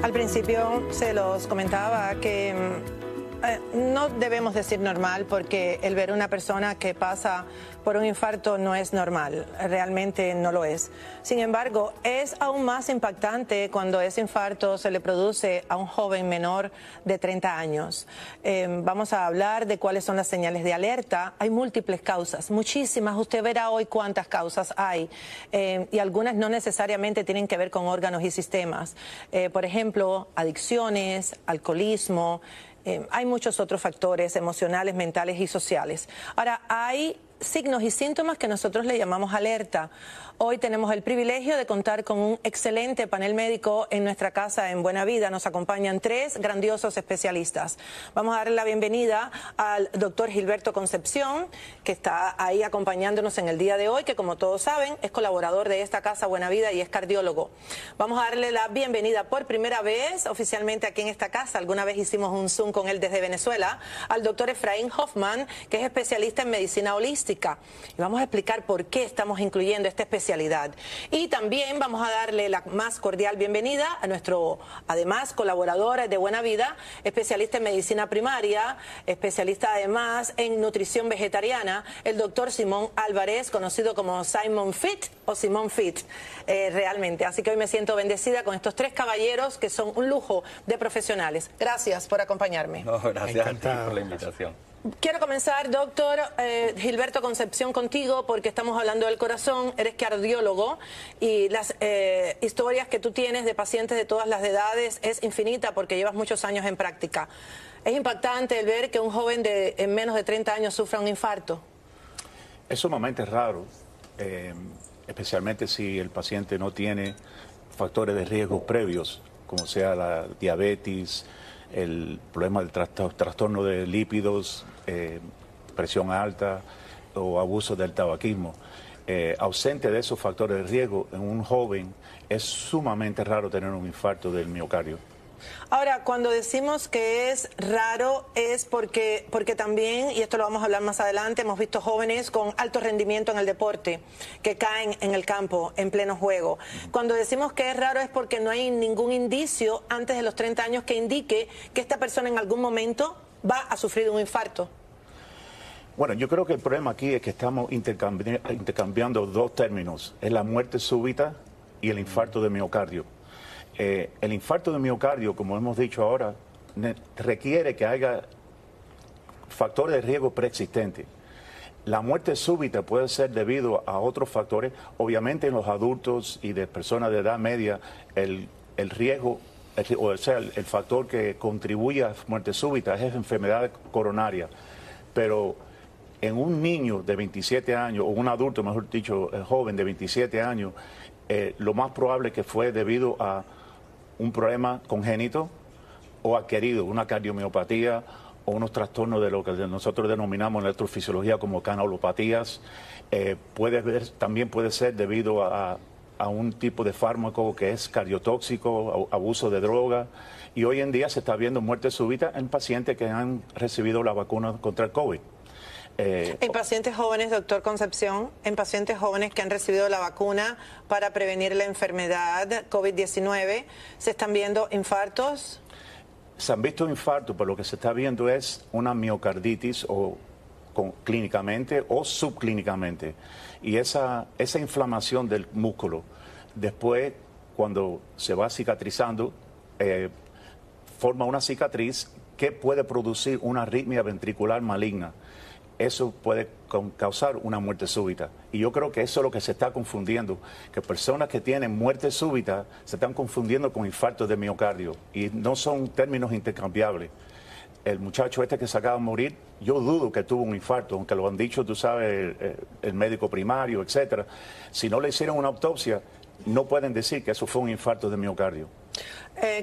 Al principio se los comentaba que no debemos decir normal porque el ver una persona que pasa por un infarto no es normal, realmente no lo es. Sin embargo, es aún más impactante cuando ese infarto se le produce a un joven menor de 30 años. Vamos a hablar de cuáles son las señales de alerta. Hay múltiples causas, muchísimas. Usted verá hoy cuántas causas hay y algunas no necesariamente tienen que ver con órganos y sistemas. Por ejemplo, adicciones, alcoholismo. Hay muchos otros factores emocionales, mentales y sociales. Ahora, hay signos y síntomas que nosotros le llamamos alerta. Hoy tenemos el privilegio de contar con un excelente panel médico en nuestra casa en Buena Vida. Nos acompañan 3 grandiosos especialistas. Vamos a darle la bienvenida al doctor Gilberto Concepción, que está ahí acompañándonos en el día de hoy, que como todos saben es colaborador de esta casa Buena Vida y es cardiólogo. Vamos a darle la bienvenida por primera vez oficialmente aquí en esta casa. Alguna vez hicimos un Zoom con él desde Venezuela, al doctor Efraín Hoffman, que es especialista en medicina holística. Y vamos a explicar por qué estamos incluyendo esta especialidad. Y también vamos a darle la más cordial bienvenida a nuestro, además, colaborador de Buena Vida, especialista en medicina primaria, especialista además en nutrición vegetariana, el doctor Simón Álvarez, conocido como Simon Fit o Simón Fit, realmente. Así que hoy me siento bendecida con estos 3 caballeros que son un lujo de profesionales. Gracias por acompañarme. No, gracias a ti por la invitación. Quiero comenzar, doctor Gilberto Concepción, contigo, porque estamos hablando del corazón, eres cardiólogo y las historias que tú tienes de pacientes de todas las edades es infinita porque llevas muchos años en práctica. Es impactante el ver que un joven de menos de 30 años sufra un infarto. Es sumamente raro, especialmente si el paciente no tiene factores de riesgo previos, como sea la diabetes, el problema del trastorno de lípidos, presión alta o abuso del tabaquismo. Ausente de esos factores de riesgo en un joven es sumamente raro tener un infarto del miocardio. Ahora, cuando decimos que es raro es porque también, y esto lo vamos a hablar más adelante, hemos visto jóvenes con alto rendimiento en el deporte que caen en el campo en pleno juego. Cuando decimos que es raro es porque no hay ningún indicio antes de los 30 años que indique que esta persona en algún momento va a sufrir un infarto. Bueno, yo creo que el problema aquí es que estamos intercambiando 2 términos, es la muerte súbita y el infarto de miocardio. El infarto de miocardio, como hemos dicho ahora, requiere que haya factores de riesgo preexistentes. La muerte súbita puede ser debido a otros factores. Obviamente en los adultos y de personas de edad media, el riesgo, o sea, el factor que contribuye a muerte súbita es enfermedad coronaria. Pero en un niño de 27 años, o un adulto, mejor dicho, joven de 27 años, lo más probable es que fue debido a un problema congénito o adquirido, una cardiomiopatía o unos trastornos de lo que nosotros denominamos en la electrofisiología como canalopatías. También puede ser debido a un tipo de fármaco que es cardiotóxico, abuso de droga. Y hoy en día se está viendo muerte súbita en pacientes que han recibido la vacuna contra el COVID. En pacientes jóvenes, doctor Concepción, en pacientes jóvenes que han recibido la vacuna para prevenir la enfermedad COVID-19, ¿se están viendo infartos? Se han visto infartos, pero lo que se está viendo es una miocarditis clínicamente o subclínicamente. Y esa inflamación del músculo, después, cuando se va cicatrizando, forma una cicatriz que puede producir una arritmia ventricular maligna. Eso puede causar una muerte súbita. Y yo creo que eso es lo que se está confundiendo, que personas que tienen muerte súbita se están confundiendo con infartos de miocardio y no son términos intercambiables. El muchacho este que se acaba de morir, yo dudo que tuvo un infarto, aunque lo han dicho, tú sabes, el médico primario, etcétera. Si no le hicieron una autopsia, no pueden decir que eso fue un infarto de miocardio.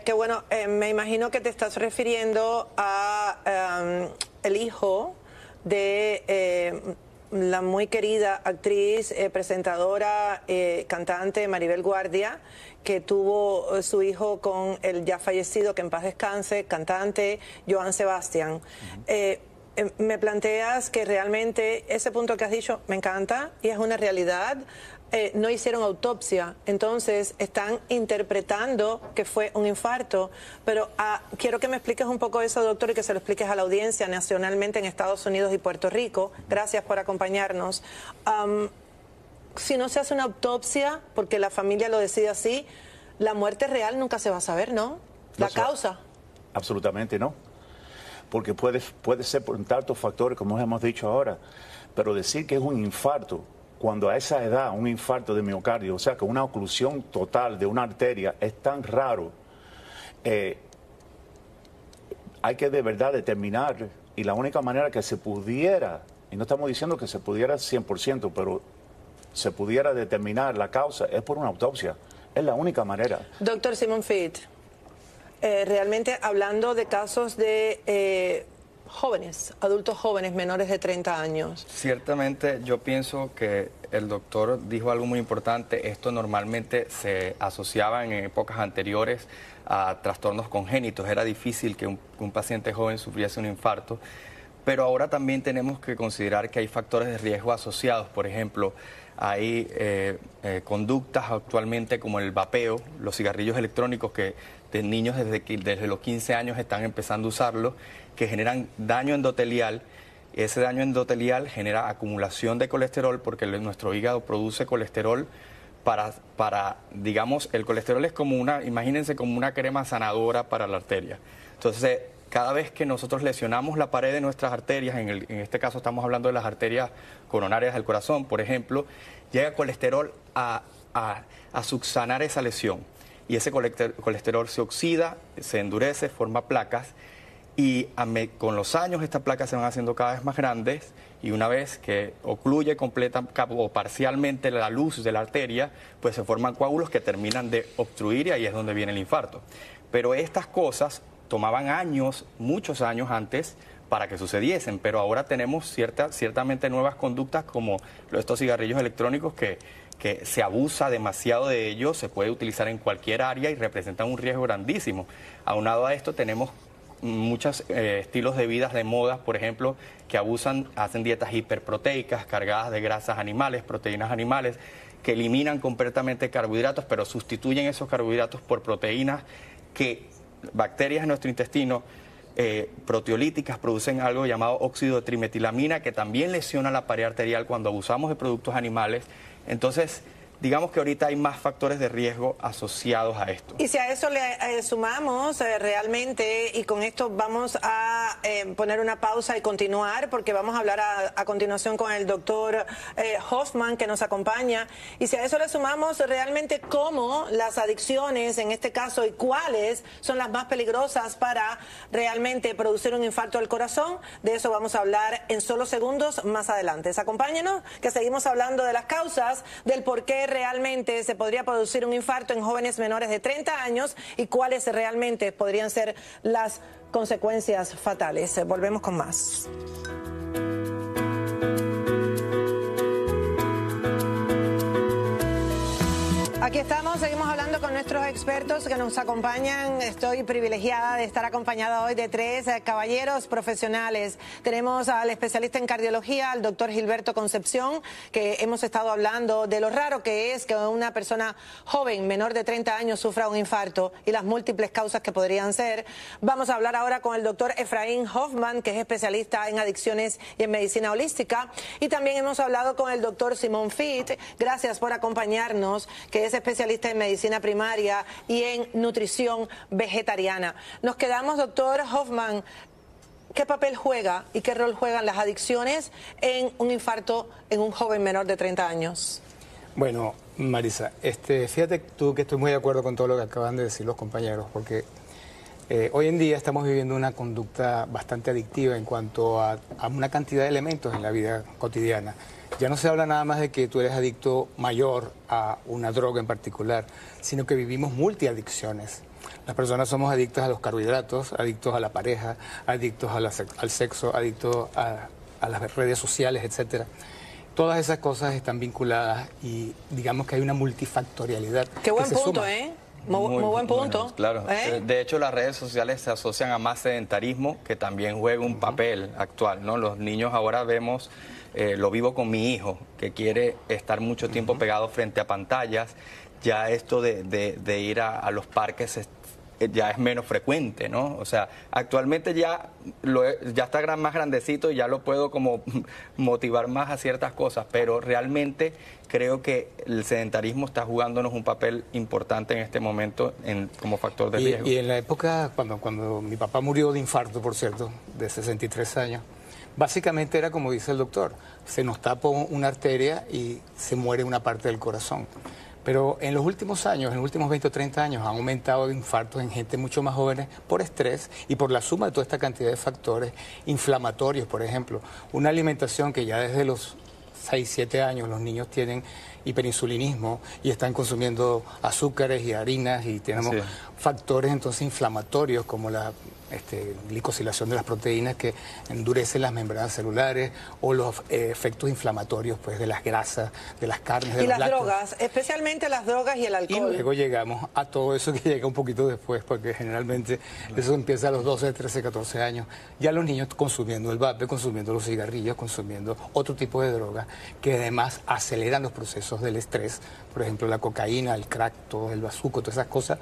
Que bueno, me imagino que te estás refiriendo a el hijo de la muy querida actriz, presentadora, cantante Maribel Guardia, que tuvo su hijo con el ya fallecido, que en paz descanse, cantante Joan Sebastián. Me planteas que realmente ese punto que has dicho me encanta y es una realidad. no hicieron autopsia, entonces están interpretando que fue un infarto, pero quiero que me expliques un poco eso, doctor, y que se lo expliques a la audiencia nacionalmente en Estados Unidos y Puerto Rico. Gracias por acompañarnos. Si no se hace una autopsia, porque la familia lo decide así, la muerte real nunca se va a saber, ¿no? La causa. Absolutamente no, porque puede ser por tantos factores como hemos dicho ahora, pero decir que es un infarto, cuando a esa edad un infarto de miocardio, o sea que una oclusión total de una arteria es tan raro, hay que de verdad determinar, y la única manera que se pudiera, y no estamos diciendo que se pudiera 100%, pero se pudiera determinar la causa, es por una autopsia, es la única manera. Doctor Simon Fitt, realmente hablando de casos de jóvenes, adultos jóvenes menores de 30 años. Ciertamente yo pienso que el doctor dijo algo muy importante. Esto normalmente se asociaba en épocas anteriores a trastornos congénitos. Era difícil que un paciente joven sufriese un infarto, pero ahora también tenemos que considerar que hay factores de riesgo asociados. Por ejemplo, hay conductas actualmente como el vapeo, los cigarrillos electrónicos que de niños desde los 15 años están empezando a usarlo, que generan daño endotelial. Ese daño endotelial genera acumulación de colesterol porque nuestro hígado produce colesterol digamos, el colesterol es como imagínense como una crema sanadora para la arteria. Entonces, cada vez que nosotros lesionamos la pared de nuestras arterias, en este caso estamos hablando de las arterias coronarias del corazón, por ejemplo, llega colesterol a subsanar esa lesión. Y ese colesterol se oxida, se endurece, forma placas, y con los años estas placas se van haciendo cada vez más grandes, y una vez que ocluye completa o parcialmente la luz de la arteria, pues se forman coágulos que terminan de obstruir, y ahí es donde viene el infarto. Pero estas cosas tomaban años, muchos años antes, para que sucediesen, pero ahora tenemos ciertamente nuevas conductas como estos cigarrillos electrónicos que se abusa demasiado de ellos, se puede utilizar en cualquier área y representan un riesgo grandísimo. Aunado a esto tenemos muchos estilos de vida de moda, por ejemplo, que hacen dietas hiperproteicas, cargadas de grasas animales, proteínas animales, que eliminan completamente carbohidratos, pero sustituyen esos carbohidratos por proteínas que bacterias en nuestro intestino proteolíticas producen algo llamado óxido de trimetilamina, que también lesiona la pared arterial cuando abusamos de productos animales. Entonces, digamos que ahorita hay más factores de riesgo asociados a esto. Y si a eso le sumamos realmente, y con esto vamos a poner una pausa y continuar, porque vamos a hablar a continuación con el doctor Hoffman, que nos acompaña, y si a eso le sumamos realmente cómo las adicciones, en este caso, y cuáles son las más peligrosas para realmente producir un infarto del corazón, de eso vamos a hablar en solo segundos más adelante. Acompáñenos, que seguimos hablando de las causas, del por qué realmente se podría producir un infarto en jóvenes menores de 30 años y cuáles realmente podrían ser las consecuencias fatales. Volvemos con más. Aquí estamos, seguimos hablando con nuestros expertos que nos acompañan. Estoy privilegiada de estar acompañada hoy de tres caballeros profesionales. Tenemos al especialista en cardiología, al doctor Gilberto Concepción, que hemos estado hablando de lo raro que es que una persona joven, menor de 30 años, sufra un infarto y las múltiples causas que podrían ser. Vamos a hablar ahora con el doctor Efraín Hoffman, que es especialista en adicciones y en medicina holística. Y también hemos hablado con el doctor Simon Fitt. Gracias por acompañarnos, que es especialista en medicina primaria y en nutrición vegetariana. Nos quedamos, doctor Hoffman, ¿qué papel juega y qué rol juegan las adicciones en un infarto en un joven menor de 30 años? Bueno, Marisa, fíjate tú que estoy muy de acuerdo con todo lo que acaban de decir los compañeros, porque hoy en día estamos viviendo una conducta bastante adictiva en cuanto a una cantidad de elementos en la vida cotidiana. Ya no se habla nada más de que tú eres adicto mayor a una droga en particular, sino que vivimos multiadicciones. Las personas somos adictos a los carbohidratos, adictos a la pareja, adictos al sexo, adictos a las redes sociales, etcétera. Todas esas cosas están vinculadas y digamos que hay una multifactorialidad. Qué buen punto, suma. ¿eh? Muy buen punto. Bueno, claro. De hecho, las redes sociales se asocian a más sedentarismo, que también juega un papel actual, ¿no? Los niños ahora vemos, lo vivo con mi hijo, que quiere estar mucho tiempo pegado frente a pantallas. Ya esto de ir a los parques ya es menos frecuente, ¿no? O sea, actualmente ya está más grandecito y ya lo puedo como motivar más a ciertas cosas, pero realmente creo que el sedentarismo está jugándonos un papel importante en este momento como factor de riesgo. Y en la época, cuando mi papá murió de infarto, por cierto, de 63 años, básicamente era como dice el doctor, se nos tapa una arteria y se muere una parte del corazón. Pero en los últimos años, en los últimos 20 o 30 años, han aumentado infartos en gente mucho más jóvenes por estrés y por la suma de toda esta cantidad de factores inflamatorios, por ejemplo. Una alimentación que ya desde los 6, 7 años los niños tienen hiperinsulinismo y están consumiendo azúcares y harinas y tenemos factores entonces inflamatorios como la glicosilación de las proteínas que endurecen las membranas celulares o los efectos inflamatorios pues de las grasas, de las carnes, de los las drogas, especialmente las drogas y el alcohol. Y luego llegamos a todo eso que llega un poquito después, porque generalmente eso empieza a los 12, 13, 14 años. Ya los niños consumiendo el vape, consumiendo los cigarrillos, consumiendo otro tipo de drogas que además aceleran los procesos del estrés. Por ejemplo, la cocaína, el crack, todo el bazuco, todas esas cosas.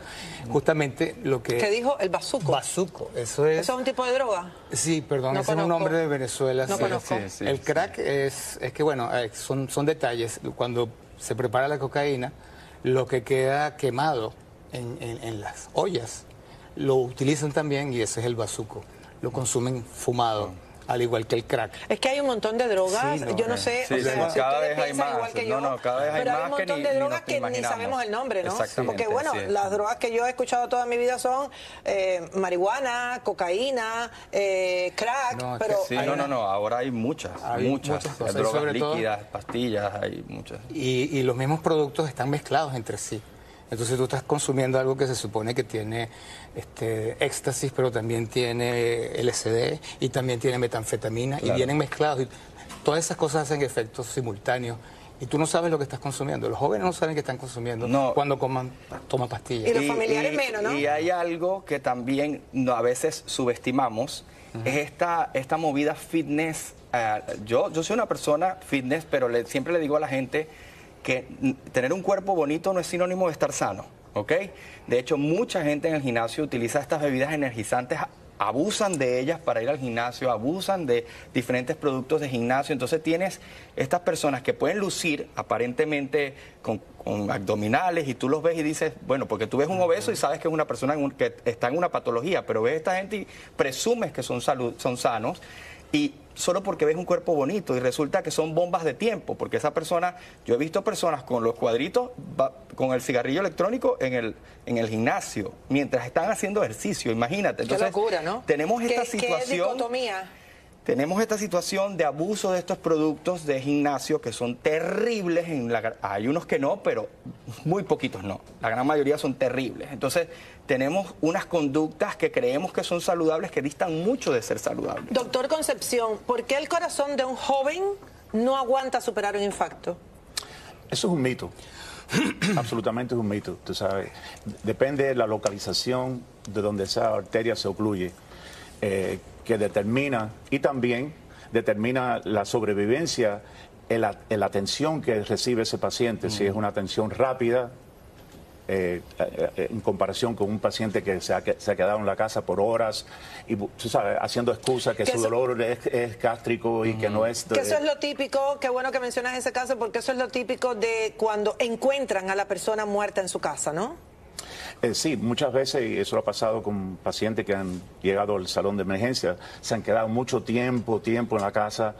Justamente lo que... ¿Qué dijo? El bazuco. Bazuco, eso es... ¿Eso es un tipo de droga? Sí, perdón, ese es un nombre de Venezuela. No conozco. El crack es que, bueno, son detalles. Cuando se prepara la cocaína, lo que queda quemado en las ollas, lo utilizan también y ese es el bazuco. Lo consumen fumado. Al igual que el crack. Es que hay un montón de drogas, yo no sé, si cada vez hay más, igual que yo, cada vez hay pero más hay un montón de drogas que ni sabemos el nombre, ¿no? Porque bueno, las drogas que yo he escuchado toda mi vida son marihuana, cocaína, crack, pero... Sí, ahora hay muchas cosas. Drogas líquidas, pastillas, hay muchas. Y los mismos productos están mezclados entre sí. Entonces tú estás consumiendo algo que se supone que tiene éxtasis, pero también tiene LSD y también tiene metanfetamina y vienen mezclados. Y todas esas cosas hacen efectos simultáneos y tú no sabes lo que estás consumiendo. Los jóvenes no saben que están consumiendo cuando toman pastillas. Y los familiares menos, ¿no? Y hay algo que también a veces subestimamos, es esta movida fitness. Yo soy una persona fitness, pero siempre le digo a la gente que tener un cuerpo bonito no es sinónimo de estar sano, ¿ok? De hecho, mucha gente en el gimnasio utiliza estas bebidas energizantes, abusan de ellas para ir al gimnasio, abusan de diferentes productos de gimnasio. Entonces tienes estas personas que pueden lucir aparentemente con abdominales y tú los ves y dices, bueno, porque tú ves un obeso y sabes que es una persona que está en una patología, pero ves a esta gente y presumes que son sanos y solo porque ves un cuerpo bonito y resulta que son bombas de tiempo, porque esa persona, yo he visto personas con los cuadritos, con el cigarrillo electrónico en el gimnasio, mientras están haciendo ejercicio, imagínate. Entonces, qué locura, ¿no? Tenemos esta situación... ¿Qué dicotomía? Tenemos esta situación de abuso de estos productos de gimnasio que son terribles. Hay unos que no, pero muy poquitos no. La gran mayoría son terribles. Entonces, tenemos unas conductas que creemos que son saludables que distan mucho de ser saludables. Doctor Concepción, ¿por qué el corazón de un joven no aguanta superar un infarto? Eso es un mito. Absolutamente es un mito, tú sabes. Depende de la localización de donde esa arteria se ocluye. Que determina y también determina la sobrevivencia en la atención que recibe ese paciente, si es una atención rápida en comparación con un paciente que se ha quedado en la casa por horas y tú sabes, haciendo excusas que su dolor es gástrico y que no es... Que eso es lo típico, qué bueno que mencionas ese caso, porque eso es lo típico de cuando encuentran a la persona muerta en su casa, ¿no? Sí, muchas veces, y eso ha pasado con pacientes que han llegado al salón de emergencia, se han quedado mucho tiempo en la casa,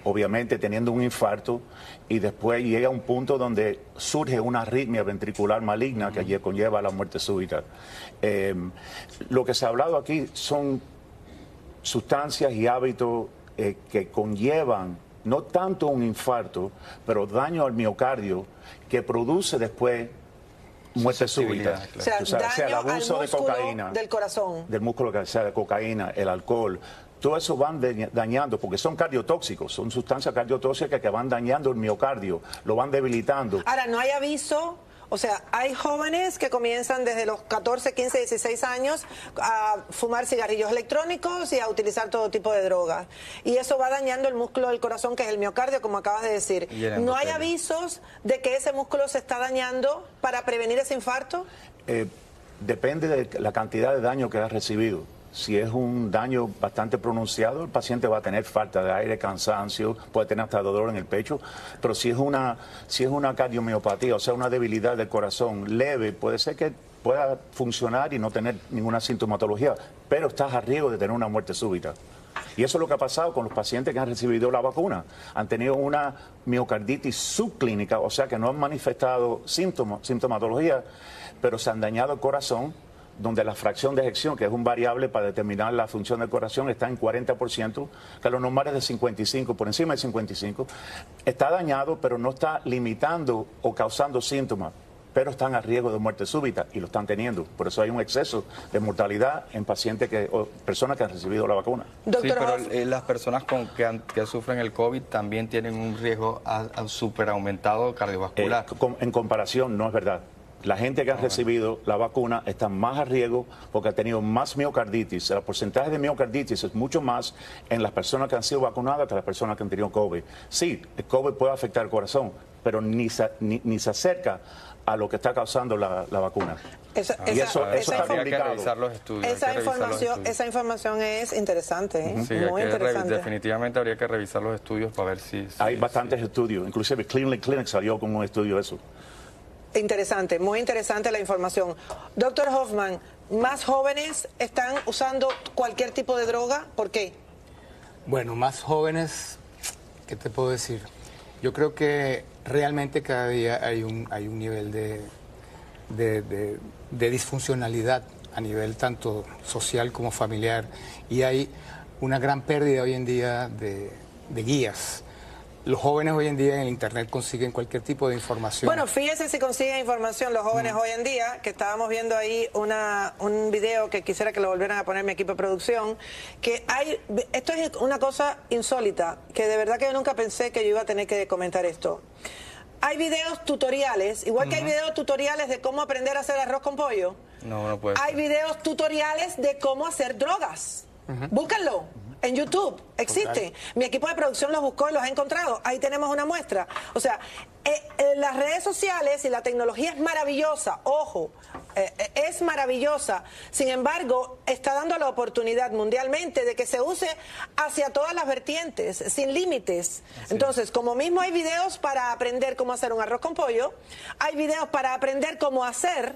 obviamente teniendo un infarto, y después llega un punto donde surge una arritmia ventricular maligna que conlleva la muerte súbita. Lo que se ha hablado aquí son sustancias y hábitos que conllevan no tanto un infarto, pero daño al miocardio que produce después muerte súbita. Claro. O sea, el abuso de cocaína, del corazón, del músculo, sea de cocaína, el alcohol, todo eso van dañando, porque son cardiotóxicos, son sustancias cardiotóxicas que van dañando el miocardio, lo van debilitando. Ahora, no hay aviso O sea, hay jóvenes que comienzan desde los 14, 15, 16 años a fumar cigarrillos electrónicos y a utilizar todo tipo de drogas. Y eso va dañando el músculo del corazón, que es el miocardio, como acabas de decir. ¿No hay avisos de que ese músculo se está dañando para prevenir ese infarto? Depende de la cantidad de daño que has recibido. Si es un daño bastante pronunciado, el paciente va a tener falta de aire, cansancio, puede tener hasta dolor en el pecho. Pero si es una cardiomiopatía, o sea, una debilidad del corazón leve, puede ser que pueda funcionar y no tener ninguna sintomatología, pero estás a riesgo de tener una muerte súbita. Y eso es lo que ha pasado con los pacientes que han recibido la vacuna. Han tenido una miocarditis subclínica, o sea que no han manifestado sintomatología, pero se han dañado el corazón, donde la fracción de eyección, que es un variable para determinar la función del corazón, está en 40%, que lo normal es de 55, por encima de 55. Está dañado, pero no está limitando o causando síntomas, pero están a riesgo de muerte súbita y lo están teniendo. Por eso hay un exceso de mortalidad en pacientes o personas que han recibido la vacuna. Sí, pero las personas que sufren el COVID también tienen un riesgo súper aumentado cardiovascular. En comparación, no es verdad. La gente que ha recibido la vacuna está más a riesgo porque ha tenido más miocarditis. El porcentaje de miocarditis es mucho más en las personas que han sido vacunadas que las personas que han tenido COVID. Sí, el COVID puede afectar el corazón, pero ni se acerca a lo que está causando la vacuna. Esa información es interesante, ¿eh? Sí, muy interesante. Definitivamente habría que revisar los estudios para ver si... Hay bastantes estudios, inclusive Cleveland Clinic salió con un estudio de eso. Interesante, muy interesante la información. Doctor Hoffman, ¿más jóvenes están usando cualquier tipo de droga? ¿Por qué? Bueno, más jóvenes, ¿qué te puedo decir? Yo creo que realmente cada día hay un nivel de disfuncionalidad a nivel tanto social como familiar, y hay una gran pérdida hoy en día de guías. Los jóvenes hoy en día en el Internet consiguen cualquier tipo de información. Bueno, fíjese si consiguen información los jóvenes hoy en día, que estábamos viendo ahí un video que quisiera que lo volvieran a poner mi equipo de producción, que esto es una cosa insólita, que de verdad que yo nunca pensé que yo iba a tener que comentar esto. Hay videos tutoriales, igual que hay videos tutoriales de cómo aprender a hacer arroz con pollo. No puede ser. Hay videos tutoriales de cómo hacer drogas. Búsquenlo. En YouTube, existe. Mi equipo de producción los buscó y los ha encontrado. Ahí tenemos una muestra. O sea, las redes sociales y la tecnología es maravillosa, ojo, es maravillosa. Sin embargo, está dando la oportunidad mundialmente de que se use hacia todas las vertientes, sin límites. Entonces, como mismo hay videos para aprender cómo hacer un arroz con pollo, hay videos para aprender cómo hacer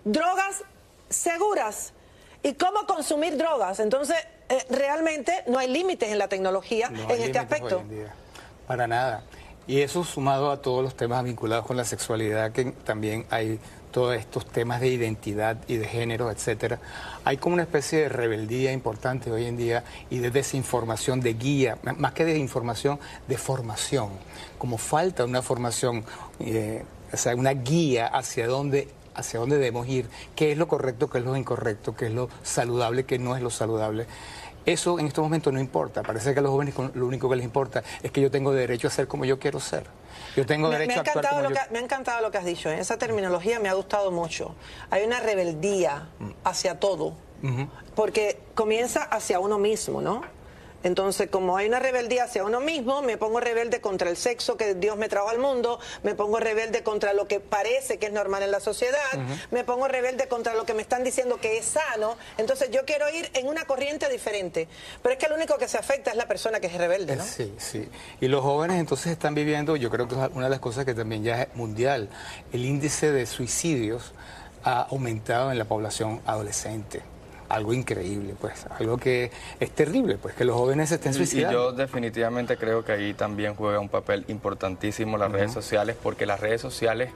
drogas seguras y cómo consumir drogas. Entonces, realmente no hay límites en la tecnología en este aspecto. Hoy en día. Para nada. Y eso sumado a todos los temas vinculados con la sexualidad, que también hay todos estos temas de identidad y de género, etcétera. Hay como una especie de rebeldía importante hoy en día y de desinformación, de guía, más que de información, de formación. Como falta una formación, o sea, una guía hacia dónde debemos ir, qué es lo correcto, qué es lo incorrecto, qué es lo saludable, qué no es lo saludable. Eso en estos momentos no importa. Parece que a los jóvenes lo único que les importa es que yo tengo derecho a ser como yo quiero ser. Yo tengo derecho a actuar como yo... Me ha encantado lo que has dicho. Esa terminología me ha gustado mucho. Hay una rebeldía hacia todo, porque comienza hacia uno mismo, ¿no? Entonces, como hay una rebeldía hacia uno mismo, me pongo rebelde contra el sexo que Dios me trajo al mundo, me pongo rebelde contra lo que parece que es normal en la sociedad, me pongo rebelde contra lo que me están diciendo que es sano. Entonces, yo quiero ir en una corriente diferente. Pero es que lo único que se afecta es la persona que es rebelde, ¿no? Sí, sí. Y los jóvenes entonces están viviendo, yo creo que es una de las cosas que también ya es mundial, el índice de suicidios ha aumentado en la población adolescente. Algo increíble, pues, algo que es terrible, pues, que los jóvenes se estén suicidando. Y yo definitivamente creo que ahí también juega un papel importantísimo las redes sociales, porque las redes sociales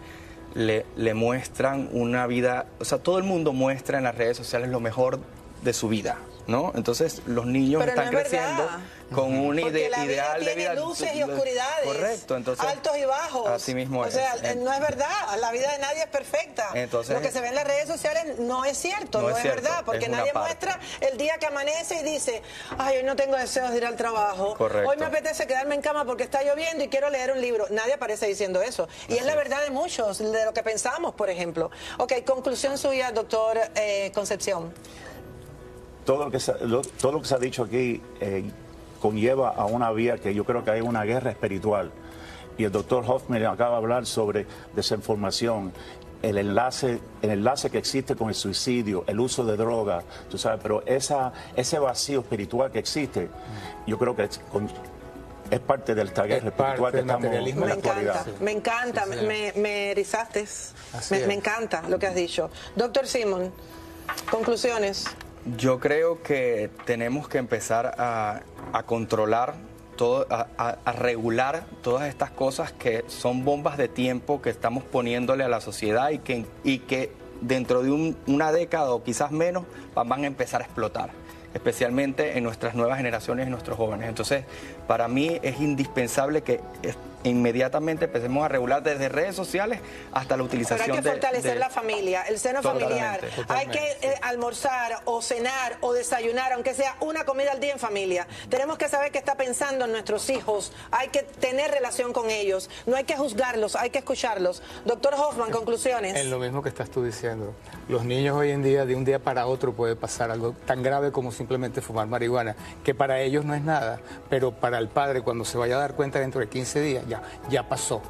le muestran una vida, o sea, todo el mundo muestra en las redes sociales lo mejor de su vida. ¿no? Entonces los niños Pero están no es creciendo verdad. con un Porque la vida ideal de tiene vida. luces y oscuridades, Correcto, entonces altos y bajos. así mismo o es. sea, no es verdad, la vida de nadie es perfecta. Entonces, lo que se ve en las redes sociales no es cierto, no es cierto, verdad, porque es una nadie parte. muestra el día que amanece y dice, ay, hoy no tengo deseos de ir al trabajo, Correcto. hoy me apetece quedarme en cama porque está lloviendo y quiero leer un libro. Nadie aparece diciendo eso. Y es la verdad de muchos, de lo que pensamos, por ejemplo. Ok, conclusión suya, doctor Concepción. Todo lo que se ha dicho aquí conlleva a una vía que yo creo que hay una guerra espiritual. Y el doctor Hoffman acaba de hablar sobre desinformación, el enlace que existe con el suicidio, el uso de droga, tú sabes, pero ese vacío espiritual que existe, yo creo que es parte del guerra espiritual que estamos en la actualidad. Me encanta, me erizaste, me encanta lo que has dicho. Doctor Simon, conclusiones. Yo creo que tenemos que empezar a controlar todo, a regular todas estas cosas que son bombas de tiempo que estamos poniéndole a la sociedad y que dentro de una década o quizás menos van a empezar a explotar, especialmente en nuestras nuevas generaciones y nuestros jóvenes. Entonces, para mí es indispensable que inmediatamente empecemos a regular desde redes sociales hasta la utilización Pero hay que fortalecer la familia, el seno familiar. Hay que almorzar o cenar o desayunar, aunque sea una comida al día en familia. Tenemos que saber qué está pensando en nuestros hijos. Hay que tener relación con ellos. No hay que juzgarlos, hay que escucharlos. Doctor Hoffman, conclusiones. En lo mismo que estás tú diciendo. Los niños hoy en día, de un día para otro, puede pasar algo tan grave como simplemente fumar marihuana, que para ellos no es nada, pero para el padre, cuando se vaya a dar cuenta dentro de 15 días, ya pasó.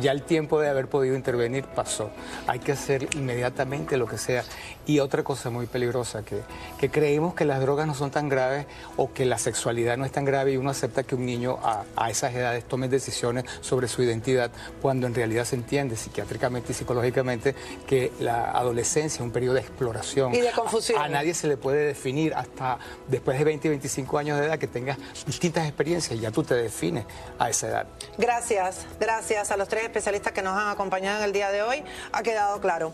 Ya el tiempo de haber podido intervenir pasó. Hay que hacer inmediatamente lo que sea. Y otra cosa muy peligrosa, que creemos que las drogas no son tan graves o que la sexualidad no es tan grave y uno acepta que un niño a esas edades tome decisiones sobre su identidad, cuando en realidad se entiende psiquiátricamente y psicológicamente que la adolescencia es un periodo de exploración. Y de confusión. A nadie se le puede definir hasta después de 20 y 25 años de edad que tengas distintas experiencias y ya tú te defines a esa edad. Gracias a los tres especialistas que nos han acompañado en el día de hoy. Ha quedado claro.